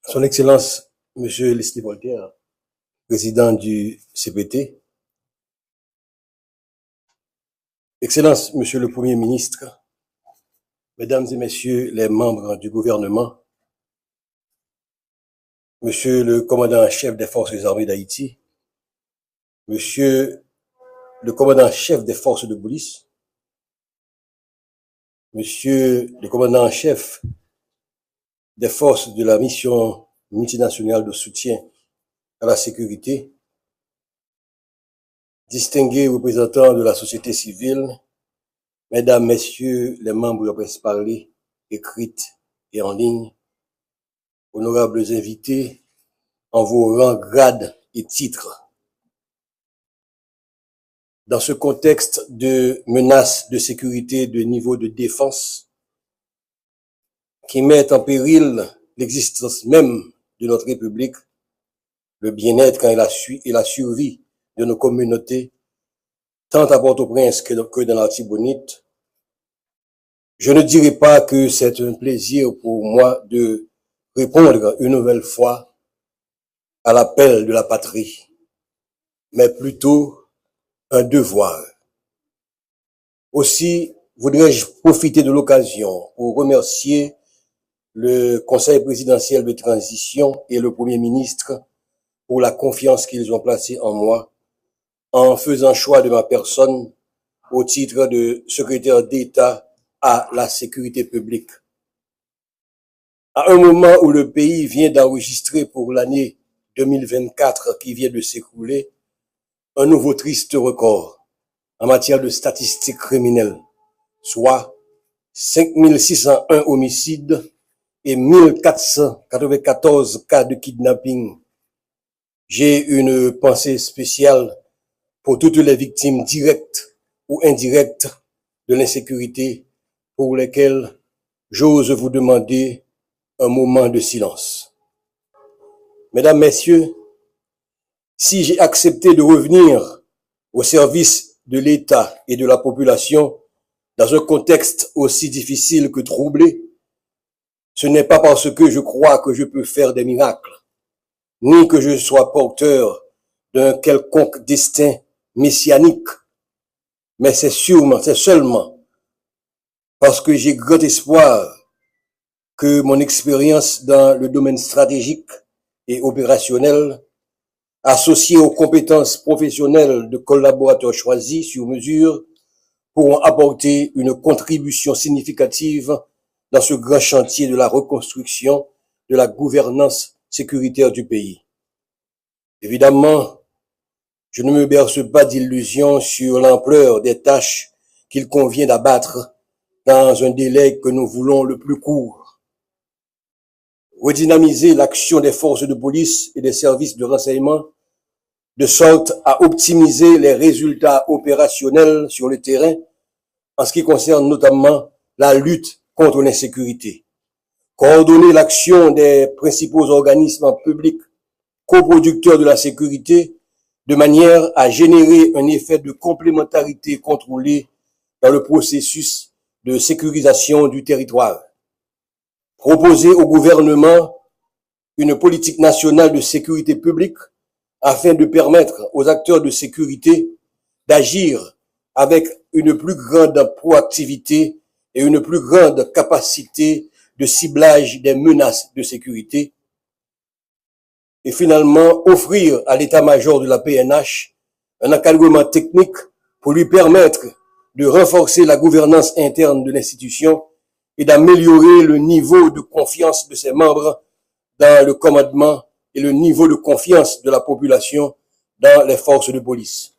Son Excellence, Monsieur Leslie Voltaire, président du CPT, Excellence, Monsieur le Premier ministre, Mesdames et Messieurs les membres du gouvernement, Monsieur le commandant-chef des forces armées d'Haïti, Monsieur le commandant-chef des forces de police, Monsieur le commandant-chef des forces de la mission multinationale de soutien à la sécurité, distingués représentants de la société civile, Mesdames, Messieurs les membres de la presse parlée, écrite et en ligne, honorables invités en vos rangs, grades et titres. Dans ce contexte de menaces de sécurité de niveau de défense qui mettent en péril l'existence même de notre République, le bien-être et la survie de nos communautés, tant à Port-au-Prince que dans l'Artibonite, je ne dirais pas que c'est un plaisir pour moi de répondre une nouvelle fois à l'appel de la patrie, mais plutôt un devoir. Aussi, voudrais-je profiter de l'occasion pour remercier le Conseil présidentiel de transition et le Premier ministre pour la confiance qu'ils ont placée en moi en faisant choix de ma personne au titre de secrétaire d'État à la sécurité publique. À un moment où le pays vient d'enregistrer pour l'année 2024 qui vient de s'écouler un nouveau triste record en matière de statistiques criminelles, soit 5601 homicides et 1494 cas de kidnapping. J'ai une pensée spéciale pour toutes les victimes directes ou indirectes de l'insécurité pour lesquelles j'ose vous demander un moment de silence. Mesdames, Messieurs, si j'ai accepté de revenir au service de l'État et de la population dans un contexte aussi difficile que troublé, ce n'est pas parce que je crois que je peux faire des miracles, ni que je sois porteur d'un quelconque destin messianique, mais c'est seulement parce que j'ai grand espoir que mon expérience dans le domaine stratégique et opérationnel, associée aux compétences professionnelles de collaborateurs choisis sur mesure, pourront apporter une contribution significative dans ce grand chantier de la reconstruction de la gouvernance sécuritaire du pays. Évidemment, je ne me berce pas d'illusions sur l'ampleur des tâches qu'il convient d'abattre dans un délai que nous voulons le plus court. Redynamiser l'action des forces de police et des services de renseignement de sorte à optimiser les résultats opérationnels sur le terrain en ce qui concerne notamment la lutte contre l'insécurité. Coordonner l'action des principaux organismes publics coproducteurs de la sécurité de manière à générer un effet de complémentarité contrôlée dans le processus de sécurisation du territoire. Proposer au gouvernement une politique nationale de sécurité publique afin de permettre aux acteurs de sécurité d'agir avec une plus grande proactivité et une plus grande capacité de ciblage des menaces de sécurité. Et finalement, offrir à l'état-major de la PNH un encadrement technique pour lui permettre de renforcer la gouvernance interne de l'institution et d'améliorer le niveau de confiance de ses membres dans le commandement et le niveau de confiance de la population dans les forces de police.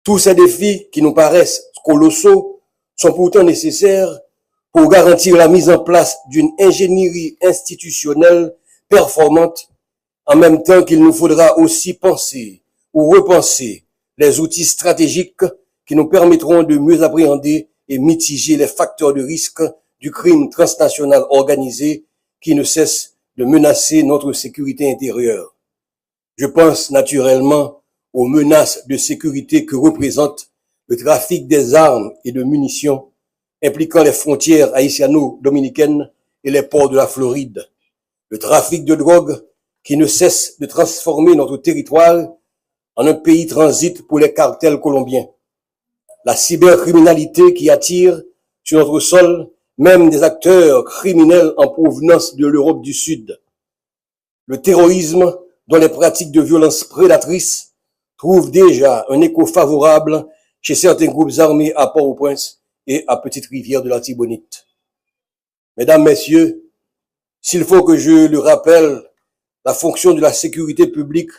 Tous ces défis qui nous paraissent colossaux sont pourtant nécessaires pour garantir la mise en place d'une ingénierie institutionnelle performante, en même temps qu'il nous faudra aussi penser ou repenser les outils stratégiques qui nous permettront de mieux appréhender et mitiger les facteurs de risque du crime transnational organisé qui ne cesse de menacer notre sécurité intérieure. Je pense naturellement aux menaces de sécurité que représente le trafic des armes et de munitions impliquant les frontières haïtiano-dominicaines et les ports de la Floride, le trafic de drogue qui ne cesse de transformer notre territoire en un pays transit pour les cartels colombiens, la cybercriminalité qui attire sur notre sol même des acteurs criminels en provenance de l'Europe du Sud, le terrorisme dont les pratiques de violence prédatrices trouvent déjà un écho favorable chez certains groupes armés à Port-au-Prince et à Petite-Rivière de la Tibonite. Mesdames, Messieurs, s'il faut que je le rappelle, la fonction de la sécurité publique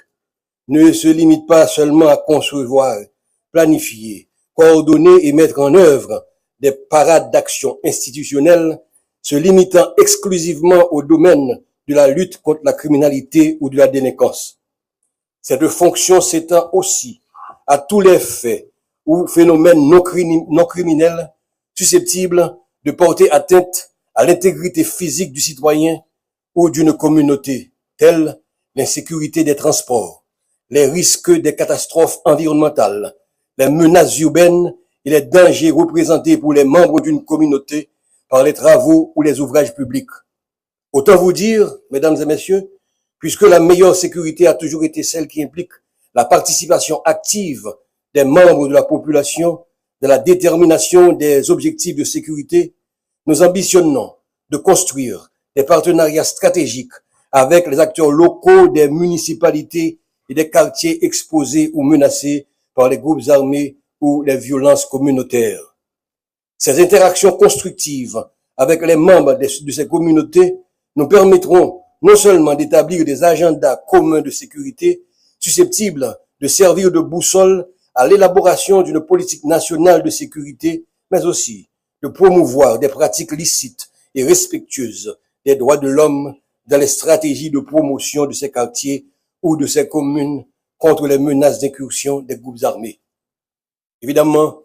ne se limite pas seulement à concevoir, planifier, coordonner et mettre en œuvre des parades d'action institutionnelles se limitant exclusivement au domaine de la lutte contre la criminalité ou de la délinquance. Cette fonction s'étend aussi à tous les faits ou phénomènes non criminels susceptibles de porter atteinte à l'intégrité physique du citoyen ou d'une communauté, tels l'insécurité des transports, les risques des catastrophes environnementales, les menaces urbaines et les dangers représentés pour les membres d'une communauté par les travaux ou les ouvrages publics. Autant vous dire, mesdames et messieurs, puisque la meilleure sécurité a toujours été celle qui implique la participation active des membres de la population dans la détermination des objectifs de sécurité, nous ambitionnons de construire des partenariats stratégiques avec les acteurs locaux des municipalités et des quartiers exposés ou menacés par les groupes armés ou les violences communautaires. Ces interactions constructives avec les membres de ces communautés nous permettront non seulement d'établir des agendas communs de sécurité susceptibles de servir de boussole à l'élaboration d'une politique nationale de sécurité, mais aussi de promouvoir des pratiques licites et respectueuses des droits de l'homme dans les stratégies de promotion de ces quartiers ou de ces communes contre les menaces d'incursion des groupes armés. Évidemment,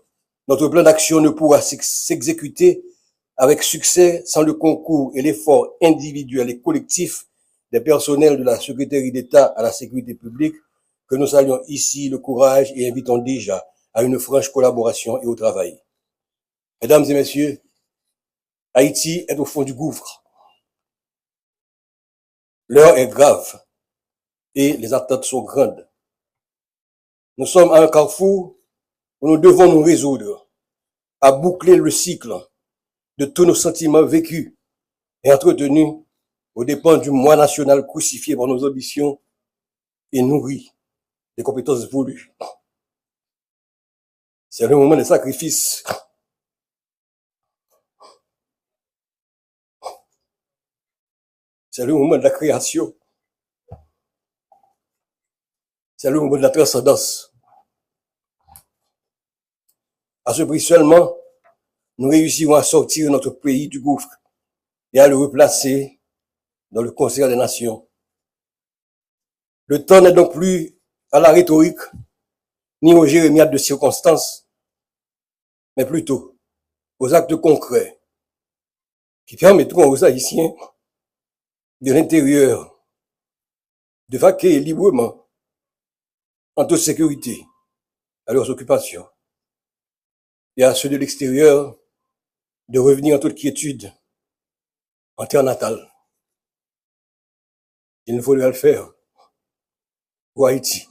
notre plan d'action ne pourra s'exécuter avec succès sans le concours et l'effort individuel et collectif des personnels de la Secrétaire d'État à la sécurité publique, que nous saluons ici le courage et invitons déjà à une franche collaboration et au travail. Mesdames et messieurs, Haïti est au fond du gouffre. L'heure est grave et les attentes sont grandes. Nous sommes à un carrefour où nous devons nous résoudre à boucler le cycle de tous nos sentiments vécus et entretenus aux dépens du moi national crucifié par nos ambitions et nourri des compétences voulues. C'est le moment des sacrifices. C'est le moment de la création. C'est le moment de la transcendance. À ce prix seulement, nous réussirons à sortir notre pays du gouffre et à le replacer dans le concert des nations. Le temps n'est donc plus à la rhétorique, ni aux jérémiades de circonstances, mais plutôt aux actes concrets qui permettront aux Haïtiens de l'intérieur de vaquer librement en toute sécurité à leurs occupations et à ceux de l'extérieur de revenir en toute quiétude en terre natale. Il nous faudra le faire pour Haïti.